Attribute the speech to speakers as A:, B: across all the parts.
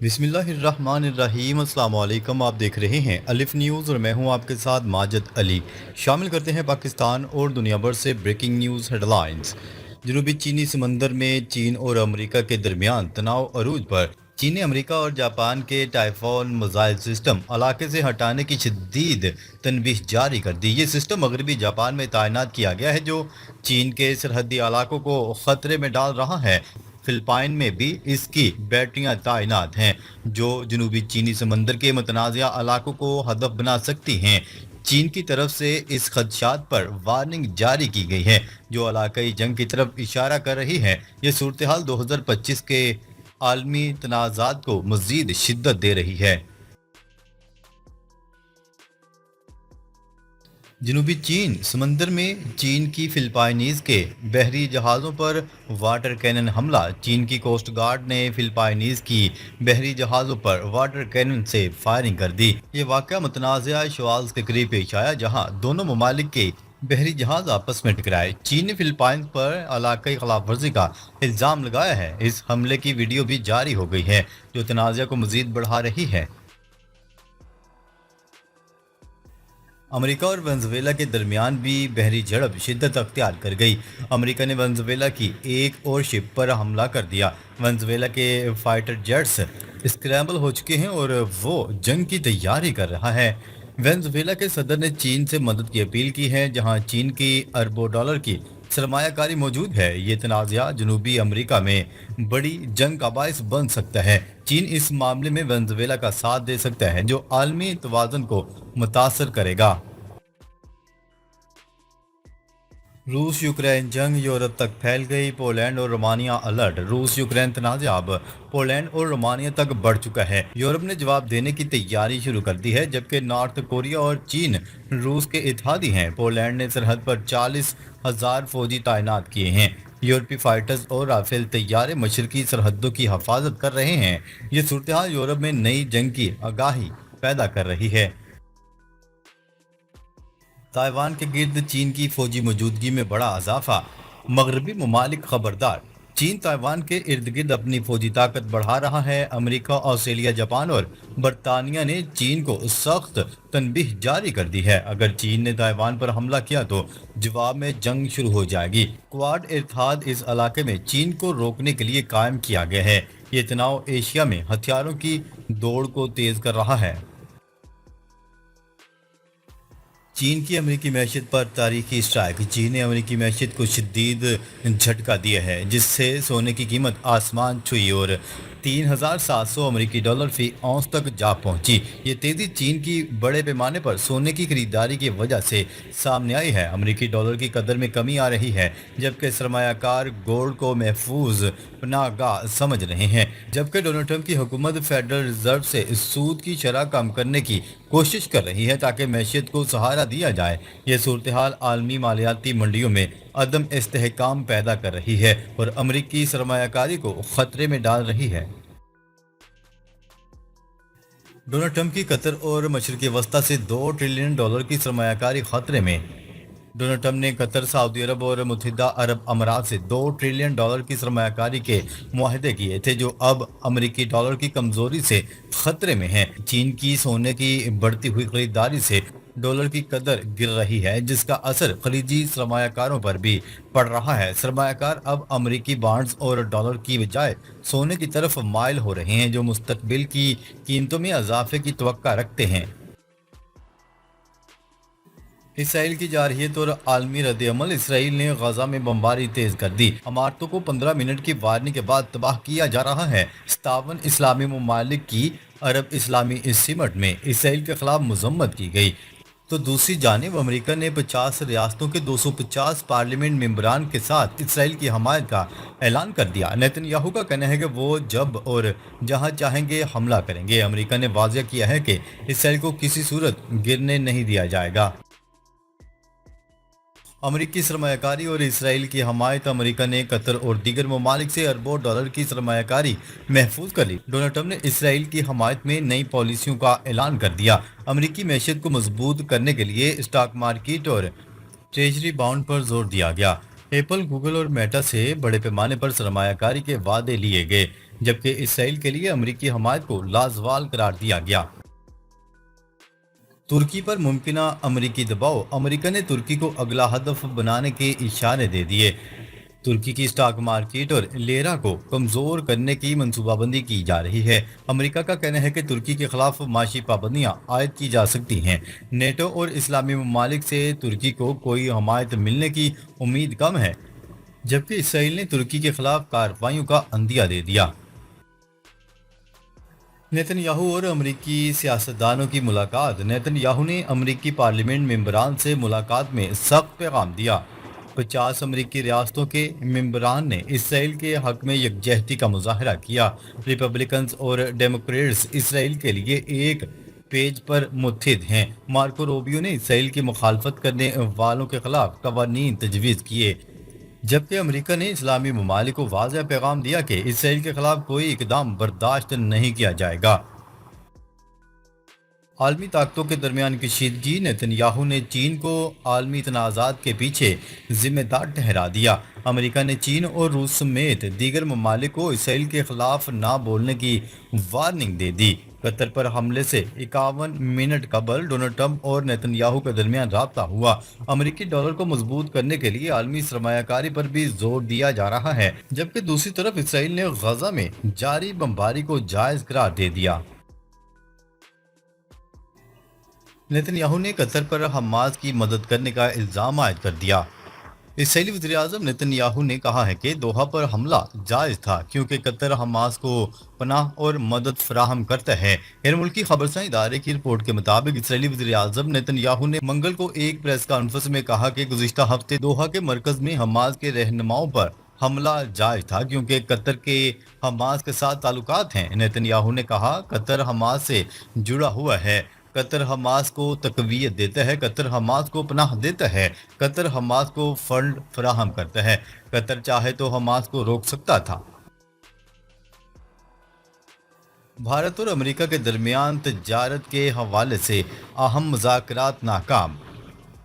A: بسم اللہ الرحمن الرحیم، السلام علیکم۔ آپ دیکھ رہے ہیں الف نیوز اور میں ہوں آپ کے ساتھ ماجد علی۔ شامل کرتے ہیں پاکستان اور دنیا بھر سے بریکنگ نیوز ہیڈ لائنز۔ جنوبی چینی سمندر میں چین اور امریکہ کے درمیان تناؤ عروج پر۔ چین نے امریکہ اور جاپان کے ٹائفون میزائل سسٹم علاقے سے ہٹانے کی شدید تنبیہ جاری کر دی۔ یہ سسٹم مغربی جاپان میں تعینات کیا گیا ہے، جو چین کے سرحدی علاقوں کو خطرے میں ڈال رہا ہے۔ فلپائن میں بھی اس کی بیٹریاں تعینات ہیں، جو جنوبی چینی سمندر کے متنازع علاقوں کو ہدف بنا سکتی ہیں۔ چین کی طرف سے اس خدشات پر وارننگ جاری کی گئی ہے، جو علاقائی جنگ کی طرف اشارہ کر رہی ہے۔ یہ صورتحال 2025 کے عالمی تنازعات کو مزید شدت دے رہی ہے۔ جنوبی چین سمندر میں چین کی فلپائنیز کے بحری جہازوں پر واٹر کینن حملہ۔ چین کی کوسٹ گارڈ نے فلپائنیز کی بحری جہازوں پر واٹر کینن سے فائرنگ کر دی۔ یہ واقعہ متنازع شوالز کے قریب پیش آیا، جہاں دونوں ممالک کے بحری جہاز آپس میں ٹکرائے۔ چین نے فلپائنز پر علاقائی خلاف ورزی کا الزام لگایا ہے۔ اس حملے کی ویڈیو بھی جاری ہو گئی ہے، جو تنازع کو مزید بڑھا رہی ہے۔ امریکہ اور وینزویلا کے درمیان بھی بحری جھڑپ شدت اختیار کر گئی۔ امریکہ نے وینزویلا کی ایک اور شپ پر حملہ کر دیا۔ وینزویلا کے فائٹر جیٹس اسکریمبل ہو چکے ہیں اور وہ جنگ کی تیاری کر رہا ہے۔ وینزویلا کے صدر نے چین سے مدد کی اپیل کی ہے، جہاں چین کی اربوں ڈالر کی سرمایہ کاری موجود ہے۔ یہ تنازع جنوبی امریکہ میں بڑی جنگ کا باعث بن سکتا ہے۔ چین اس معاملے میں وینزویلا کا ساتھ دے سکتا ہے، جو عالمی توازن کو متاثر کرے گا۔ روس یوکرین جنگ یورپ تک پھیل گئی۔ پولینڈ اور رومانیہ الرٹ۔ روس یوکرین تنازع اب پولینڈ اور رومانیہ تک بڑھ چکا ہے۔ یورپ نے جواب دینے کی تیاری شروع کر دی ہے، جبکہ نارتھ کوریا اور چین روس کے اتحادی ہیں۔ پولینڈ نے سرحد پر 40,000 فوجی تعینات کیے ہیں۔ یورپی فائٹرز اور رافیل طیارے مشرقی سرحدوں کی حفاظت کر رہے ہیں۔ یہ صورتحال یورپ میں نئی جنگ کی آگاہی پیدا کر رہی ہے۔ تائیوان کے گرد چین کی فوجی موجودگی میں بڑا اضافہ۔ مغربی ممالک خبردار، چین تائیوان کے ارد گرد اپنی فوجی طاقت بڑھا رہا ہے۔ امریکہ، آسٹریلیا، جاپان اور برطانیہ نے چین کو سخت تنبیہ جاری کر دی ہے۔ اگر چین نے تائیوان پر حملہ کیا تو جواب میں جنگ شروع ہو جائے گی۔ کوواڈ اتحاد اس علاقے میں چین کو روکنے کے لیے قائم کیا گیا ہے۔ یہ تناؤ ایشیا میں ہتھیاروں کی دوڑ کو تیز کر رہا ہے۔ چین کی امریکی معیشت پر تاریخی اسٹرائیک۔ چین نے امریکی معیشت کو شدید جھٹکا دیا ہے، جس سے سونے کی قیمت آسمان چھوئی اور $3,700 فی اونس تک جا پہنچی۔ یہ تیزی چین کی بڑے پیمانے پر سونے کی خریداری کی وجہ سے سامنے آئی ہے۔ امریکی ڈالر کی قدر میں کمی آ رہی ہے، جبکہ سرمایہ کار گولڈ کو محفوظ پناہ گاہ سمجھ رہے ہیں۔ جبکہ ڈونلڈ ٹرمپ کی حکومت فیڈرل ریزرو سے سود کی شرح کم کرنے کی کوشش کر رہی ہے تاکہ معیشت کو سہارا دیا جائے۔ یہ صورتحال عالمی مالیاتی منڈیوں میں عدم استحکام پیدا کر رہی ہے اور امریکی سرمایہ کاری کو خطرے میں ڈال رہی ہے۔ ڈونلڈ ٹرمپ کی قطر اور مشرق وسطیٰ سے $2 ٹریلین کی سرمایہ کاری خطرے میں۔ ڈونلڈ ٹرمپ نے قطر، سعودی عرب اور متحدہ عرب امارات سے $2 ٹریلین کی سرمایہ کاری کے معاہدے کیے تھے، جو اب امریکی ڈالر کی کمزوری سے خطرے میں ہیں۔ چین کی سونے کی بڑھتی ہوئی خریداری سے ڈالر کی قدر گر رہی ہے، جس کا اثر خلیجی سرمایہ کاروں پر بھی پڑ رہا ہے۔ سرمایہ کار اب امریکی بانڈز اور ڈالر کی بجائے سونے کی طرف مائل ہو رہے ہیں، جو مستقبل کی قیمتوں میں اضافے کی توقع رکھتے ہیں۔ اسرائیل کی جارحیت اور عالمی رد عمل۔ اسرائیل نے غزہ میں بمباری تیز کر دی۔ عمارتوں کو 15 منٹ کی وارننگ کے بعد تباہ کیا جا رہا ہے۔ 57 اسلامی ممالک کی عرب اسلامی سمٹ میں اسرائیل کے خلاف مذمت کی گئی، تو دوسری جانب امریکہ نے 50 ریاستوں کے 250 پارلیمنٹ ممبران کے ساتھ اسرائیل کی حمایت کا اعلان کر دیا۔ نیتن یاہو کا کہنا ہے کہ وہ جب اور جہاں چاہیں گے حملہ کریں گے۔ امریکہ نے واضح کیا ہے کہ اسرائیل کو کسی صورت گرنے نہیں دیا جائے گا۔ امریکی سرمایہ کاری اور اسرائیل کی حمایت۔ امریکہ نے قطر اور دیگر ممالک سے اربوں ڈالر کی سرمایہ کاری محفوظ کر لی۔ ڈونلڈ ٹرمپ نے اسرائیل کی حمایت میں نئی پالیسیوں کا اعلان کر دیا۔ امریکی معیشت کو مضبوط کرنے کے لیے اسٹاک مارکیٹ اور ٹریجری بانڈ پر زور دیا گیا۔ ایپل، گوگل اور میٹا سے بڑے پیمانے پر سرمایہ کاری کے وعدے لیے گئے، جبکہ اسرائیل کے لیے امریکی حمایت کو لازوال قرار دیا گیا۔ ترکی پر ممکنہ امریکی دباؤ، امریکہ نے ترکی کو اگلا ہدف بنانے کے اشارے دے دیے۔ ترکی کی اسٹاک مارکیٹ اور لیرا کو کمزور کرنے کی منصوبہ بندی کی جا رہی ہے۔ امریکہ کا کہنا ہے کہ ترکی کے خلاف معاشی پابندیاں عائد کی جا سکتی ہیں۔ نیٹو اور اسلامی ممالک سے ترکی کو کوئی حمایت ملنے کی امید کم ہے، جبکہ اسرائیل نے ترکی کے خلاف کارروائیوں کا عندیہ دے دیا۔ نیتن یاہو اور امریکی سیاستدانوں کی ملاقات۔ نیتن یاہو نے امریکی پارلیمنٹ ممبران سے ملاقات میں سخت پیغام دیا۔ 50 امریکی ریاستوں کے ممبران نے اسرائیل کے حق میں یکجہتی کا مظاہرہ کیا۔ ریپبلکنز اور ڈیموکریٹس اسرائیل کے لیے ایک پیج پر متحد ہیں۔ مارکو روبیو نے اسرائیل کی مخالفت کرنے والوں کے خلاف قوانین تجویز کیے، جبکہ امریکہ نے اسلامی ممالک کو واضح پیغام دیا کہ اسرائیل کے خلاف کوئی اقدام برداشت نہیں کیا جائے گا۔ عالمی طاقتوں کے درمیان کشیدگی۔ نیتن یاہو نے چین کو عالمی تنازعات کے پیچھے ذمہ دار ٹھہرا دیا۔ امریکہ نے چین اور روس سمیت دیگر ممالک کو اسرائیل کے خلاف نہ بولنے کی وارننگ دے دی۔ قطر پر حملے سے 51 منٹ قبل ڈونلڈ ٹرمپ اور نیتن یاہو کے درمیان رابطہ ہوا۔ امریکی ڈالر کو مضبوط کرنے کے لیے عالمی سرمایہ کاری پر بھی زور دیا جا رہا ہے، جبکہ دوسری طرف اسرائیل نے غزہ میں جاری بمباری کو جائز قرار دے دیا۔ نیتن یاہو نے قطر پر حماس کی مدد کرنے کا الزام عائد کر دیا۔ اسرائیلی وزیراعظم نیتن یاہو نے کہا ہے کہ دوحہ پر حملہ جائز تھا کیونکہ قطر حماس کو پناہ اور مدد فراہم کرتا ہے۔ غیر ملکی خبرساں ادارے کی رپورٹ کے مطابق اسرائیلی وزیراعظم نیتن یاہو نے منگل کو ایک پریس کانفرنس میں کہا کہ گزشتہ ہفتے دوحہ کے مرکز میں حماس کے رہنماؤں پر حملہ جائز تھا کیونکہ قطر کے حماس کے ساتھ تعلقات ہیں۔ نیتن یاہو نے کہا، قطر حماس سے جڑا ہوا ہے، قطر حماس کو تقویت دیتا ہے، قطر حماس کو پناہ دیتا ہے، قطر حماس کو فنڈ فراہم کرتا ہے۔ قطر چاہے تو حماس کو روک سکتا تھا۔ بھارت اور امریکہ کے درمیان تجارت کے حوالے سے اہم مذاکرات ناکام۔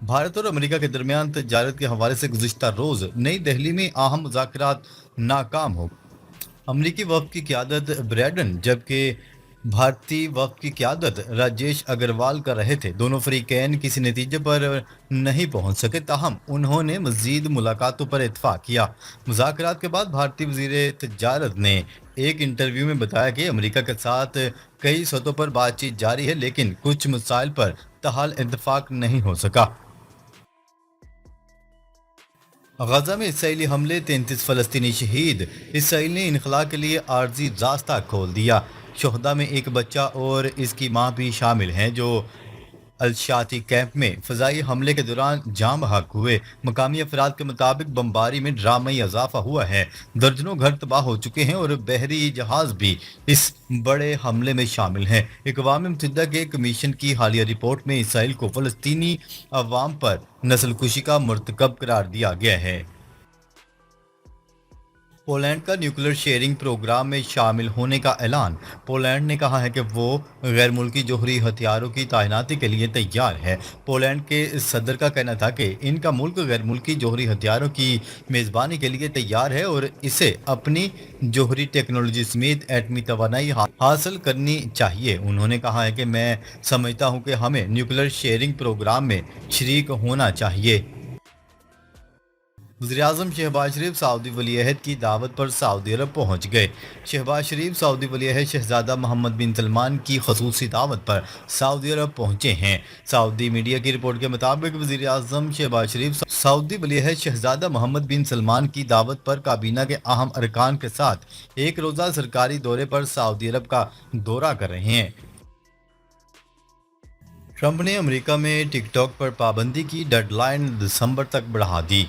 A: بھارت اور امریکہ کے درمیان تجارت کے حوالے سے گزشتہ روز نئی دہلی میں اہم مذاکرات ناکام ہو گئے۔ امریکی وفد کی قیادت بریڈن جبکہ بھارتی وفد کی قیادت راجیش اگروال کر رہے تھے۔ دونوں فریقین کسی نتیجے پر نہیں پہنچ سکے، تاہم انہوں نے مزید ملاقاتوں پر اتفاق کیا۔ مذاکرات کے بعد بھارتی وزیر تجارت نے ایک انٹرویو میں بتایا کہ امریکہ کے ساتھ کئی سطحوں پر بات چیت جاری ہے، لیکن کچھ مسائل پر تاحال اتفاق نہیں ہو سکا۔ غزہ میں اسرائیلی حملے، 33 فلسطینی شہید۔ اسرائیل نے انخلا کے لیے عارضی راستہ کھول دیا۔ شہداء میں ایک بچہ اور اس کی ماں بھی شامل ہیں جو الشاطی کیمپ میں فضائی حملے کے دوران جاں بحق ہوئے۔ مقامی افراد کے مطابق بمباری میں ڈرامائی اضافہ ہوا ہے، درجنوں گھر تباہ ہو چکے ہیں اور بحری جہاز بھی اس بڑے حملے میں شامل ہیں۔ اقوام متحدہ کے کمیشن کی حالیہ رپورٹ میں اسرائیل کو فلسطینی عوام پر نسل کشی کا مرتکب قرار دیا گیا ہے۔ پولینڈ کا نیوکلیر شیئرنگ پروگرام میں شامل ہونے کا اعلان۔ پولینڈ نے کہا ہے کہ وہ غیر ملکی جوہری ہتھیاروں کی تعیناتی کے لیے تیار ہے۔ پولینڈ کے صدر کا کہنا تھا کہ ان کا ملک غیر ملکی جوہری ہتھیاروں کی میزبانی کے لیے تیار ہے اور اسے اپنی جوہری ٹیکنالوجی سمیت ایٹمی توانائی حاصل کرنی چاہیے۔ انہوں نے کہا ہے کہ میں سمجھتا ہوں کہ ہمیں نیوکلیر شیئرنگ پروگرام میں شریک ہونا چاہیے۔ وزیراعظم شہباز شریف سعودی ولی عہد کی دعوت پر سعودی عرب پہنچ گئے۔ شہباز شریف سعودی ولی عہد شہزادہ محمد بن سلمان کی خصوصی دعوت پر سعودی عرب پہنچے ہیں۔ سعودی میڈیا کی رپورٹ کے مطابق وزیراعظم شہباز شریف سعودی ولی عہد شہزادہ محمد بن سلمان کی دعوت پر کابینہ کے اہم ارکان کے ساتھ ایک روزہ سرکاری دورے پر سعودی عرب کا دورہ کر رہے ہیں۔ ٹرمپ نے امریکہ میں ٹک ٹاک پر پابندی کی ڈیڈ لائن دسمبر تک بڑھا دی۔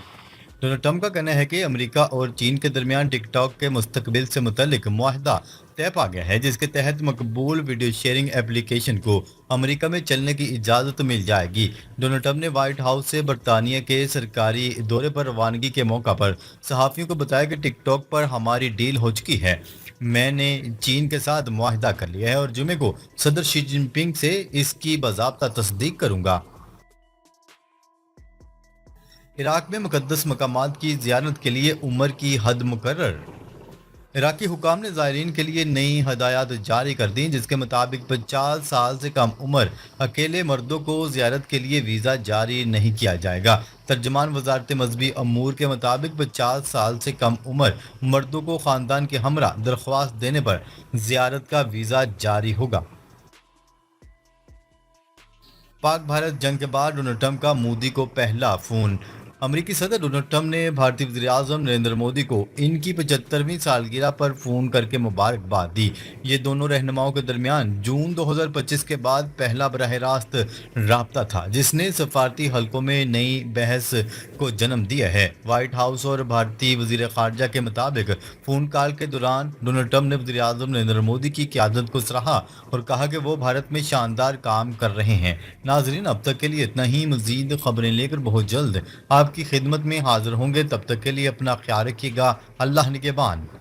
A: ڈونلڈ ٹرمپ کا کہنا ہے کہ امریکہ اور چین کے درمیان ٹک ٹاک کے مستقبل سے متعلق معاہدہ طے پا گیا ہے، جس کے تحت مقبول ویڈیو شیئرنگ ایپلیکیشن کو امریکہ میں چلنے کی اجازت مل جائے گی۔ ڈونلڈ ٹرمپ نے وائٹ ہاؤس سے برطانیہ کے سرکاری دورے پر روانگی کے موقع پر صحافیوں کو بتایا کہ ٹک ٹاک پر ہماری ڈیل ہو چکی ہے، میں نے چین کے ساتھ معاہدہ کر لیا ہے اور جمعے کو صدر شی جن پنگ سے اس کی باضابطہ تصدیق کروں گا۔ عراق میں مقدس مقامات کی زیارت کے لیے عمر کی حد مقرر۔ عراقی حکام نے زائرین کے لیے نئی ہدایات جاری کر دیں، جس کے مطابق 50 سال سے کم عمر اکیلے مردوں کو زیارت کے لیے ویزا جاری نہیں کیا جائے گا۔ ترجمان وزارت مذہبی امور کے مطابق 50 سال سے کم عمر مردوں کو خاندان کے ہمراہ درخواست دینے پر زیارت کا ویزا جاری ہوگا۔ پاک بھارت جنگ کے بعد ڈونلڈ ٹرمپ کا مودی کو پہلا فون۔ امریکی صدر ڈونلڈ ٹرمپ نے بھارتی وزیر اعظم نریندر مودی کو ان کی 75ویں سالگرہ پر فون کر کے مبارکباد دی۔ یہ دونوں رہنماؤں کے درمیان جون 2025 کے بعد پہلا براہ راست رابطہ تھا، جس نے سفارتی حلقوں میں نئی بحث کو جنم دیا ہے۔ وائٹ ہاؤس اور بھارتی وزیر خارجہ کے مطابق فون کال کے دوران ڈونلڈ ٹرمپ نے وزیر اعظم نریندر مودی کی قیادت کو سراہا اور کہا کہ وہ بھارت میں شاندار کام کر رہے ہیں۔ ناظرین، اب تک کے لیے اتنا ہی۔ مزید خبریں لے کر بہت جلد آپ کی خدمت میں حاضر ہوں گے۔ تب تک کے لیے اپنا خیال رکھیے گا۔ اللہ نگہبان۔